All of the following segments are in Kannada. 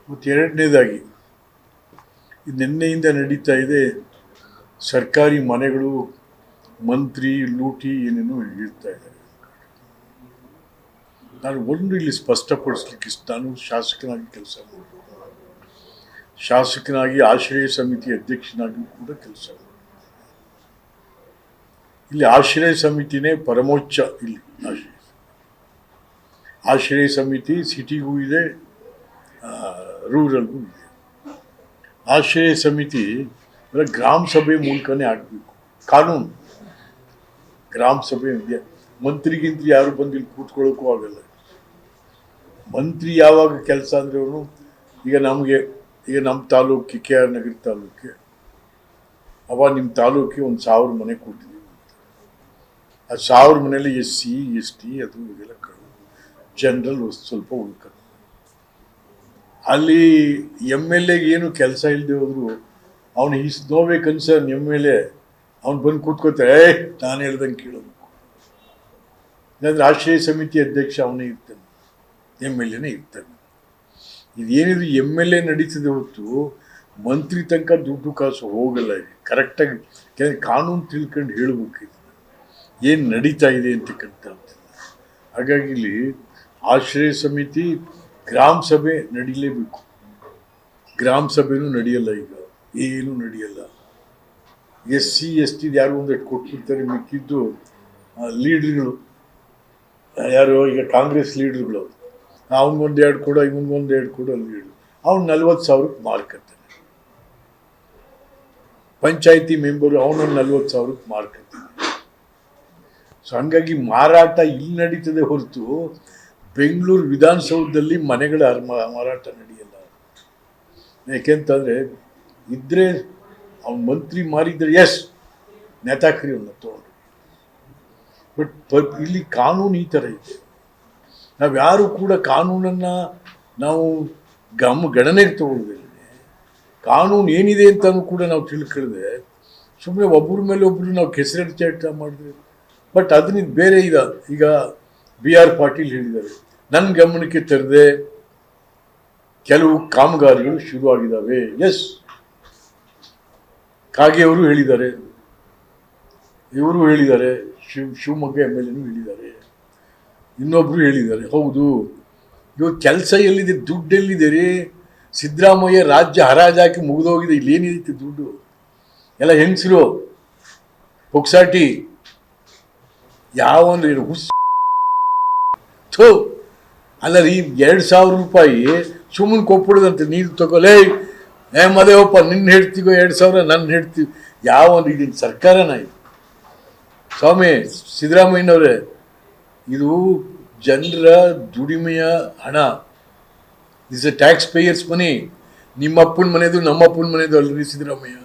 ಮತ್ತು ಎರಡನೇದಾಗಿ ನಿನ್ನೆಯಿಂದ ನಡೀತಾ ಇದೆ ಸರ್ಕಾರಿ ಮನೆಗಳು ಮಂತ್ರಿ ಲೂಟಿ ಏನೇನೋ ಹೇಳ್ತಾ ಇದ್ದಾರೆ. ನಾನು ಒಂದು ಇಲ್ಲಿ ಸ್ಪಷ್ಟಪಡಿಸ್ಲಿಕ್ಕೆ ನಾನು ಶಾಸಕನಾಗಿ ಕೆಲಸ ಮಾಡಿದೆ, ಶಾಸಕನಾಗಿ ಆಶ್ರಯ ಸಮಿತಿ ಅಧ್ಯಕ್ಷನಾಗಿ ಕೂಡ ಕೆಲಸ ಮಾಡಿದೆ. ಇಲ್ಲಿ ಆಶ್ರಯ ಸಮಿತಿನೇ ಪರಮೋಚ್ಚ. ಇಲ್ಲಿ ಆಶ್ರಯ ಸಮಿತಿ ಸಿಟಿಗೂ ಇದೆ, ರೂರಲ್ಗೂ ಇದೆ. ಆಶ್ರಯ ಸಮಿತಿ ಗ್ರಾಮ ಸಭೆ ಮೂಲಕನೇ ಆಗಬೇಕು. ಕಾನೂನು ಗ್ರಾಮ ಸಭೆ ಇದೆ. ಮಂತ್ರಿಗಿಂತ ಯಾರು ಬಂದು ಇಲ್ಲಿ ಕೂತ್ಕೊಳ್ಳೋಕ್ಕೂ ಆಗಲ್ಲ. ಮಂತ್ರಿ ಯಾವಾಗ ಕೆಲಸ ಅಂದರೆ ಅವನು ಈಗ ನಮ್ಮ ತಾಲೂಕಿಗೆ ಕೆ ಆರ್ ನಗರ ತಾಲೂಕಿಗೆ ಅವಾಗ ನಿಮ್ಮ ತಾಲೂಕಿಗೆ 1,000 ಮನೆ ಕೊಟ್ಟಿದ್ದೀವಿ. ಆ 1,000 ಮನೆಯಲ್ಲಿ SC ST ಅದು ಇದೆಲ್ಲ ಜನರಲ್ ಸ್ವಲ್ಪ ಉಳ್ಕೊಂಡು ಅಲ್ಲಿ MLA ಏನು ಕೆಲಸ ಇಲ್ಲದೆ ಹೋದ್ರು ಅವನು is no way concern. MLA ಅವ್ನು ಬಂದು ಕೂತ್ಕೋತಾರೆ, ನಾನು ಹೇಳ್ದಂಗೆ ಕೇಳಬೇಕು. ಇಲ್ಲಾಂದ್ರೆ ಆಶ್ರಯ ಸಮಿತಿ ಅಧ್ಯಕ್ಷ ಅವನೇ ಇರ್ತಾನೆ, MLAನೇ ಇರ್ತಾನೆ. ಇದೇನಿದ್ರು MLA ನಡೀತದೆ ಹೊತ್ತು ಮಂತ್ರಿ ತನಕ ದುಡ್ಡು ಕಾಸು ಹೋಗಲ್ಲ. ಕರೆಕ್ಟಾಗಿ ಕಾನೂನು ತಿಳ್ಕೊಂಡು ಹೇಳ್ಬೇಕು ಏನು ನಡೀತಾ ಇದೆ ಅಂತಕ್ಕಂಥ. ಹಾಗಾಗಿ ಇಲ್ಲಿ ಆಶ್ರಯ ಸಮಿತಿ ಗ್ರಾಮ ಸಭೆ ನಡೀಲೇಬೇಕು. ಗ್ರಾಮ ಸಭೆನೂ ನಡೆಯಲ್ಲ, ಈಗ ಏನೂ ನಡೆಯಲ್ಲ. SC ST ಯಾರು ಒಂದಷ್ಟು ಕೊಟ್ಬಿಡ್ತಾರೆ, ಮಿಕ್ಕಿದ್ದು ಲೀಡ್ರುಗಳು ಯಾರು ಈಗ ಕಾಂಗ್ರೆಸ್ ಲೀಡ್ರುಗಳು, ಅವನಿಗೊಂದು 2 ಕೊಡ ಇವನಿಗೊಂದು 2 ಕೊಡ ಲೀಡ್ರು, ಅವ್ನು 40,000ಕ್ಕೆ ಮಾರ್ಕತ್ತಾನೆ. ಪಂಚಾಯಿತಿ ಮೆಂಬರು ಅವನೊಂದು 40,000ಕ್ಕೆ ಮಾರ್ಕತ್ತಾನೆ. ಸೊ ಹಂಗಾಗಿ ಮಾರಾಟ ಇಲ್ಲಿ ನಡೀತದೆ ಹೊರತು ಬೆಂಗಳೂರು ವಿಧಾನಸೌಧದಲ್ಲಿ ಮನೆಗಳ ಮಾರಾಟ ನಡೆಯಲ್ಲ. ಯಾಕೆಂತಂದರೆ ಇದ್ರೆ ಅವ್ನು ಮಂತ್ರಿ ಮಾರಿದ್ರೆ ನೇತಾಕ್ರಿ ಅವನ್ನ ತೊಗೊಂಡು. ಬಟ್ ಇಲ್ಲಿ ಕಾನೂನು ಈ ಥರ ಇದೆ. ನಾವು ಯಾರು ಕೂಡ ಕಾನೂನನ್ನು ನಾವು ಗಣನೆಗೆ ತಗೊಳ್ಬೇಕು. ಕಾನೂನು ಏನಿದೆ ಅಂತಲೂ ಕೂಡ ನಾವು ತಿಳ್ಕೊಳ್ಳದೆ ಸುಮ್ಮನೆ ಒಬ್ಬರ ಮೇಲೆ ಒಬ್ಬರು ನಾವು ಕೆಸರೆಡ್ಚಾಟ ಮಾಡಿದ್ರೆ. ಬಟ್ ಅದನ್ನ ಬೇರೆ ಈಗ BR ಪಾಟೀಲ್ ಹೇಳಿದ್ದಾರೆ, ನನ್ನ ಗಮನಕ್ಕೆ ತರದೆ ಕೆಲವು ಕಾಮಗಾರಿಗಳು ಶುರುವಾಗಿದ್ದಾವೆ. ಕಾಗೆಯವರು ಹೇಳಿದ್ದಾರೆ, ಇವರು ಹೇಳಿದ್ದಾರೆ, ಶಿವಮೊಗ್ಗ MLAನೂ ಹೇಳಿದ್ದಾರೆ, ಇನ್ನೊಬ್ರು ಹೇಳಿದ್ದಾರೆ. ಹೌದು, ಇವಾಗ ಕೆಲಸ ಎಲ್ಲಿದೆ, ದುಡ್ಡು ಎಲ್ಲಿದೆ ರೀ? ಸಿದ್ದರಾಮಯ್ಯ ರಾಜ್ಯ ಹರಾಜಾಕಿ ಮುಗಿದೋಗಿದೆ. ಇಲ್ಲಿ ಏನಿದೆ ದುಡ್ಡು? ಎಲ್ಲ ಹೆಂಗಸರು ಪೊಕ್ಸಾಟಿ ಯಾವೊಂದು ಅಲ್ಲ ರೀ, 2,000 ರೂಪಾಯಿ ಸುಮ್ಮನೆ ಕೊಟ್ಬಿಡೋದಂತೆ. ನೀರು ತಗೊಳ್ಳೇ ಮದೇವಪ್ಪ, ನಿನ್ನ ಹೇಳ್ತೀಗೋ 2,000 ನನ್ನ ಹೇಳ್ತೀವಿ. ಯಾವೊಂದು ಇದೀನಿ ಸರ್ಕಾರನ ಇದು? ಸ್ವಾಮಿ ಸಿದ್ದರಾಮಯ್ಯನವರೇ, ಇದು ಜನರ ದುಡಿಮೆಯ ಹಣ. ದಿಸ್ ಎ ಟ್ಯಾಕ್ಸ್ ಪೇಯರ್ಸ್ ಮನಿ. ನಿಮ್ಮ ಅಪ್ಪನ ಮನೆದು ನಮ್ಮ ಅಪ್ಪನ ಮನೆದು ಅಲ್ರಿ ಸಿದ್ದರಾಮಯ್ಯ.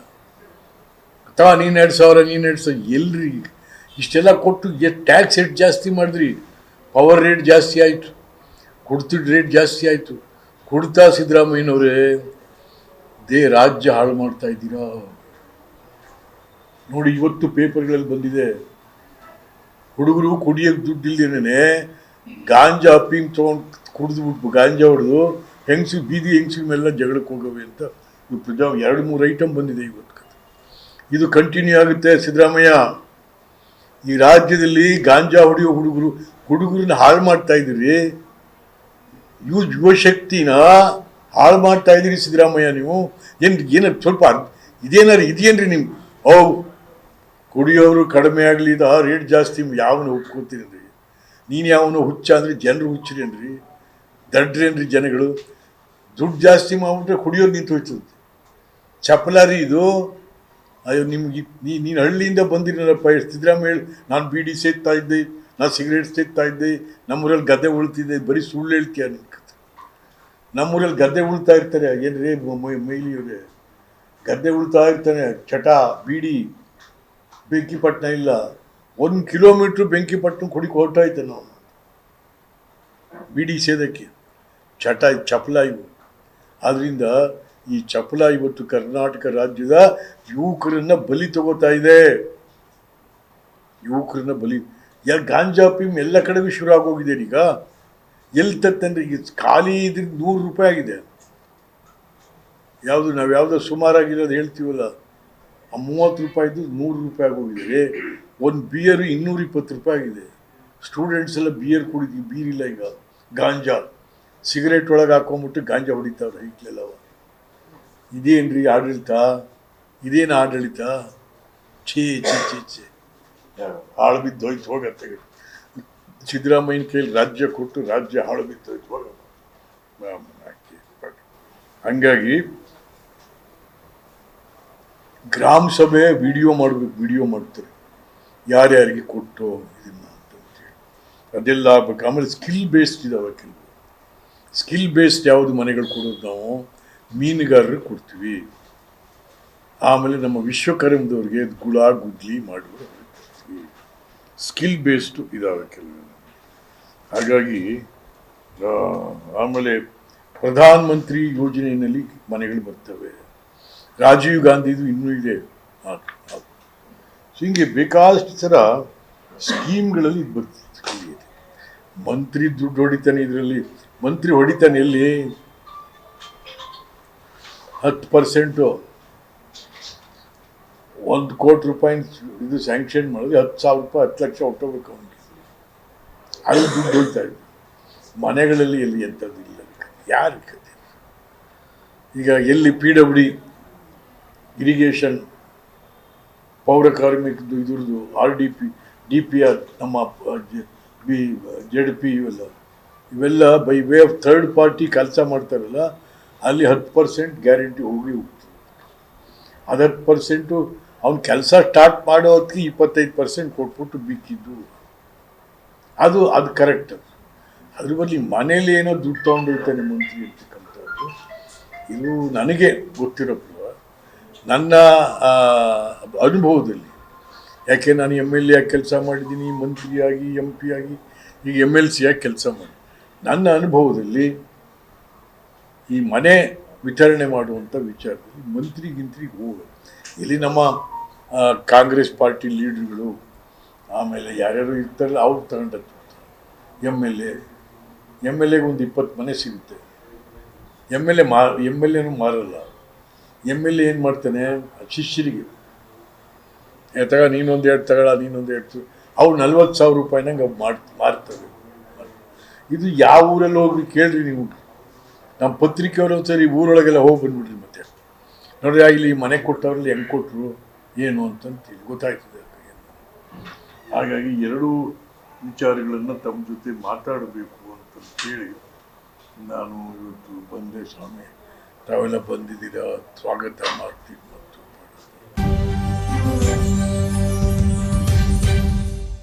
ಅಥವಾ ನೀನು 2,000 ನೀನು 2,000 ಎಲ್ರಿ? ಇಷ್ಟೆಲ್ಲ ಕೊಟ್ಟು ಟ್ಯಾಕ್ಸ್ ರೇಟ್ ಜಾಸ್ತಿ ಮಾಡಿದ್ರಿ, ಪವರ್ ರೇಟ್ ಜಾಸ್ತಿ ಆಯಿತು, ಕೊಡ್ತಿದ್ದ ರೇಟ್ ಜಾಸ್ತಿ ಆಯಿತು. ಕೊಡ್ತಾ ಸಿದ್ದರಾಮಯ್ಯನವರೇ ರಾಜ್ಯ ಹಾಳು ಮಾಡ್ತಾ ಇದ್ದೀರಾ. ನೋಡಿ, ಇವತ್ತು ಪೇಪರ್ಗಳಲ್ಲಿ ಬಂದಿದೆ, ಹುಡುಗರು ಕುಡಿಯೋಕ್ಕೆ ದುಡ್ಡು ಇಲ್ದೇನೆ ಗಾಂಜಾ ಅಫೀಮ್ ತೊಗೊಂಡು ಕುಡಿದ್ಬಿಟ್ಟು ಗಾಂಜಾ ಹೊಡೆದು ಬೀದಿ ಹೆಂಗಸಿನ ಮೇಲೆಲ್ಲ ಜಗಳಕ್ಕೆ ಹೋಗವೆ ಅಂತ 2-3 ಐಟಮ್ ಬಂದಿದೆ ಇವತ್ತು. ಇದು ಕಂಟಿನ್ಯೂ ಆಗುತ್ತೆ. ಸಿದ್ದರಾಮಯ್ಯ, ಈ ರಾಜ್ಯದಲ್ಲಿ ಗಾಂಜಾ ಹೊಡೆಯೋ ಹುಡುಗರನ್ನ ಹಾಳು ಮಾಡ್ತಾ ಇದ್ದೀರಿ. ಯುವಶಕ್ತಿನ ಹಾಳು ಮಾಡ್ತಾ ಇದ್ದೀರಿ ಸಿದ್ದರಾಮಯ್ಯ. ನೀವು ಏನು ಸ್ವಲ್ಪ ಇದೇನ್ರಿ ನಿಮ್ಗೆ? ಕುಡಿಯೋರು ಕಡಿಮೆ ಆಗಲಿ, ರೇಟ್ ಜಾಸ್ತಿ ಯಾವನು ಒಪ್ಕೋತೀರಿ? ನೀನು ಯಾವನು ಹುಚ್ಚ ಅಂದರೆ ಜನರು ಹುಚ್ಚರೇನ್ರಿ? ದಡ್ರೇನ್ರಿ ಜನಗಳು? ದುಡ್ಡು ಜಾಸ್ತಿ ಮಾಡ್ಬಿಟ್ರೆ ಕುಡಿಯೋರು ನಿಂತು ಹೋಯ್ತದೆ. ಚಪ್ಪಲಾರಿ ಇದು. ಅಯ್ಯೋ, ನಿಮ್ಗೆ ನೀನು ಹಳ್ಳಿಯಿಂದ ಬಂದಿರಪ್ಪ. ಸಿದ್ದರಾಮಯ್ಯ ನಾನು ಬೀಡಿ ಸೇರ್ತಾ ಇದ್ದೆ, ನಾನು ಸಿಗರೇಟ್ ಸೇರ್ತಾ ಇದ್ದೆ, ನಮ್ಮೂರಲ್ಲಿ ಗದ್ದೆ ಉಳ್ತಿದ್ದೆ, ಬರೀ ಸುಳ್ಳು ಹೇಳ್ತೀಯ ನಿನ್ನ ಕತೆ. ನಮ್ಮೂರಲ್ಲಿ ಗದ್ದೆ ಉಳ್ತಾ ಇರ್ತಾರೆ, ಏನ್ರೇ ಮೈಲಿಯವರೇ, ಗದ್ದೆ ಉಳ್ತಾ ಇರ್ತಾನೆ. ಚಟ, ಬೀಡಿ, ಬೆಂಕಿಪಟ್ಟಣ ಇಲ್ಲ. 1 ಕಿಲೋಮೀಟ್ರ್ ಬೆಂಕಿಪಟ್ಟಣ ಕುಡಿಗೆ ಹೊರಟಾಯ್ತೆ ನಾವು ಬೀಡಿ ಸೇದಕ್ಕೆ. ಚಪಲ ಇವು. ಆದ್ದರಿಂದ ಈ ಚಪಲ ಇವತ್ತು ಕರ್ನಾಟಕ ರಾಜ್ಯದ ಯುವಕರನ್ನ ಬಲಿ ತಗೋತಾ ಇದೆ. ಯುವಕರನ್ನ ಬಲಿ. ಗಾಂಜಾ ಅಫೀಮ್ ಎಲ್ಲ ಕಡೆಗೂ ಶುರು ಆಗೋಗಿದೆ. ಈಗ ಎಲ್ಲಿ ತತ್ತಂದ್ರೆ ಈಗ ಖಾಲಿ ಇದ್ರೆ 100 ರೂಪಾಯಿ ಆಗಿದೆ. ಯಾವುದು ನಾವು ಯಾವುದೋ ಸುಮಾರಾಗಿರೋದು ಹೇಳ್ತೀವಲ್ಲ, ಆ 30 ರೂಪಾಯಿದು 100 ರೂಪಾಯಿ ಆಗೋಗಿದೆ. ಒಂದು ಬಿಯರು 220 ರೂಪಾಯಿ ಆಗಿದೆ. ಸ್ಟೂಡೆಂಟ್ಸ್ ಎಲ್ಲ ಬಿಯರ್ ಕುಡಿತೀವಿ, ಬೀರಿಲ್ಲ ಈಗ. ಗಾಂಜಾ ಸಿಗರೇಟ್ ಒಳಗೆ ಹಾಕೊಂಬಿಟ್ಟು ಗಾಂಜಾ ಹೊಡಿತಾವ್ರೆ ಇಟ್ಲೆಲ್ಲವ. ಇದೇನ್ರಿ ಆಡಳಿತ? ಇದೇನು ಆಡಳಿತ? ಛೇ ಛೇ ಛೇ ಛೇ, ಹಾಳು ಬಿದ್ದೋಯ್ತು ಹೋಗತ್ತೆ. ಸಿದ್ದರಾಮಯ್ಯನ ಕೈಲಿ ರಾಜ್ಯ ಕೊಟ್ಟು ರಾಜ್ಯ ಹಾಳು ಬಿದ್ದೋಯ್ತು ಹೋಗ. ಹಂಗಾಗಿ ಗ್ರಾಮ ಸಭೆ ವಿಡಿಯೋ ಮಾಡಬೇಕು, ವಿಡಿಯೋ ಮಾಡ್ತಾರೆ ಯಾರ್ಯಾರಿಗೆ ಕೊಟ್ಟು ಇದನ್ನ ಅಂತೇಳಿ, ಅದೆಲ್ಲ ಆಗ್ಬೇಕು. ಆಮೇಲೆ ಸ್ಕಿಲ್ ಬೇಸ್ಡ್ ಇದಾವೆ ಕೆಲವು. ಸ್ಕಿಲ್ ಬೇಸ್ಡ್ ಯಾವುದು ಮನೆಗಳು ಕೊಡೋದು? ನಾವು ಮೀನುಗಾರರಿಗೆ ಕೊಡ್ತೀವಿ. ಆಮೇಲೆ ನಮ್ಮ ವಿಶ್ವಕರ್ಮದವ್ರಿಗೆ ಗುಳ ಗುದ್ಲಿ ಮಾಡುವ ಸ್ಕಿಲ್ ಬೇಸ್ಡು ಇದಾವೆ ಕೆಲವು. ಹಾಗಾಗಿ ಆಮೇಲೆ ಪ್ರಧಾನ ಮಂತ್ರಿ ಯೋಜನೆಯಲ್ಲಿ ಮನೆಗಳು ಬರ್ತವೆ. ರಾಜೀವ್ ಗಾಂಧಿದು ಇನ್ನೂ ಇದೆ. ಹಿಂಗೆ ಬೇಕಾದಷ್ಟು ಥರ ಸ್ಕೀಮ್ಗಳಲ್ಲಿ ಇದು ಬರ್ತದೆ. ಮಂತ್ರಿ ದುಡ್ಡು ಹೊಡಿತಾನೆ, ಇದರಲ್ಲಿ ಮಂತ್ರಿ ಹೊಡಿತಾನೆ ಎಲ್ಲಿ? 10% 1 ಕೋಟಿ ರೂಪಾಯಿ ಇದು ಸ್ಯಾಂಕ್ಷನ್ ಮಾಡಿದ್ರೆ 10,000 ರೂಪಾಯಿ 10 ಲಕ್ಷ ಹೊಟ್ಟೋಗ್ಬೇಕು ಅವನಿಗೆ. ಅಲ್ಲಿ ದುಡ್ಡು ಹೊಡಿತಾ ಇದ್ದೆ. ಮನೆಗಳಲ್ಲಿ ಎಲ್ಲಿ ಎಂಥದ್ದು ಇಲ್ಲ. ಯಾರು ಕತೆ? ಈಗ ಎಲ್ಲಿ PWD ಇರಿಗೇಷನ್, ಪೌರ ಕಾರ್ಮಿಕದ್ದು, ಇದ್ರದ್ದು RDP, DPR, ನಮ್ಮ ZP, ಇವೆಲ್ಲ by way of third party ಕೆಲಸ ಮಾಡ್ತಾರಲ್ಲ, ಅಲ್ಲಿ 10% ಗ್ಯಾರಂಟಿ ಹೋಗಿ ಹೋಗ್ತದೆ. ಅದು 10% ಅವ್ನು ಕೆಲಸ ಸ್ಟಾರ್ಟ್ ಮಾಡೋ ಹೊತ್ತಿಗೆ 25% ಕೊಟ್ಬಿಟ್ಟು ಬಿಕ್ಕಿದ್ದು. ಅದು ಕರೆಕ್ಟ್. ಅದ್ರ ಬದಲು ಮನೇಲಿ ಏನೋ ದುಡ್ಡು ತೊಗೊಂಡೋಗ್ತಾನೆ ಮಂತ್ರಿ ಇರ್ತಕ್ಕಂಥದ್ದು. ಇದು ನನಗೆ ಗೊತ್ತಿರೋ ನನ್ನ ಅನುಭವದಲ್ಲಿ. ಯಾಕೆ ನಾನು MLA ಆಗಿ ಕೆಲಸ ಮಾಡಿದ್ದೀನಿ, ಮಂತ್ರಿಯಾಗಿ, MP ಆಗಿ, ಈಗ MLC ಆಗಿ ಕೆಲಸ ಮಾಡಿ. ನನ್ನ ಅನುಭವದಲ್ಲಿ ಈ ಮನೆ ವಿತರಣೆ ಮಾಡುವಂಥ ವಿಚಾರದಲ್ಲಿ ಮಂತ್ರಿಗೆ ಹೋಗೋದು ಇಲ್ಲಿ ನಮ್ಮ ಕಾಂಗ್ರೆಸ್ ಪಾರ್ಟಿ ಲೀಡರ್ಗಳು, ಆಮೇಲೆ ಯಾರ್ಯಾರು ಇರ್ತಾರಲ್ಲ ಅವ್ರು ತಗೊಂಡದ್ದು. MLAಗೆ ಒಂದು 20 ಮನೆ ಸಿಗುತ್ತೆ. MLAನೂ ಮಾರಲ್ಲ. MLA ಏನು ಮಾಡ್ತಾನೆ? ಶಿಷ್ಯರಿಗೆ ತಗ, ನೀನೊಂದು 2 ತಗೊಳ, ನೀನೊಂದು 2, ಅವ್ರು 40,000 ರೂಪಾಯಿನಂಗೆ ಮಾರ್ತಾರೆ. ಇದು ಯಾವ ಊರಲ್ಲಿ ಹೋಗ್ರಿ ಕೇಳ್ರಿ ನೀವು. ನಮ್ಮ ಪತ್ರಿಕೆಯವರು ಒಂದ್ಸರಿ ಊರೊಳಗೆಲ್ಲ ಹೋಗಿ ಬಂದ್ಬಿಡ್ರಿ, ಮತ್ತೆ ನೋಡ್ರಿ ಇಲ್ಲಿ ಮನೆ ಕೊಟ್ಟವ್ರಲ್ಲಿ ಹೆಂಗೆ ಕೊಟ್ಟರು ಏನು ಅಂತಂತೇಳಿ ಗೊತ್ತಾಯ್ತದೆ. ಹಾಗಾಗಿ ಎರಡೂ ವಿಚಾರಗಳನ್ನು ತಮ್ಮ ಜೊತೆ ಮಾತಾಡಬೇಕು ಅಂತಂತೇಳಿ ನಾನು ಇವತ್ತು ಬಂದೆ. ಸ್ವಾಮಿ, ತಾವೆಲ್ಲ ಬಂದಿದ್ದೀರಾ, ಸ್ವಾಗತ ಮಾಡ್ತೀನಿ.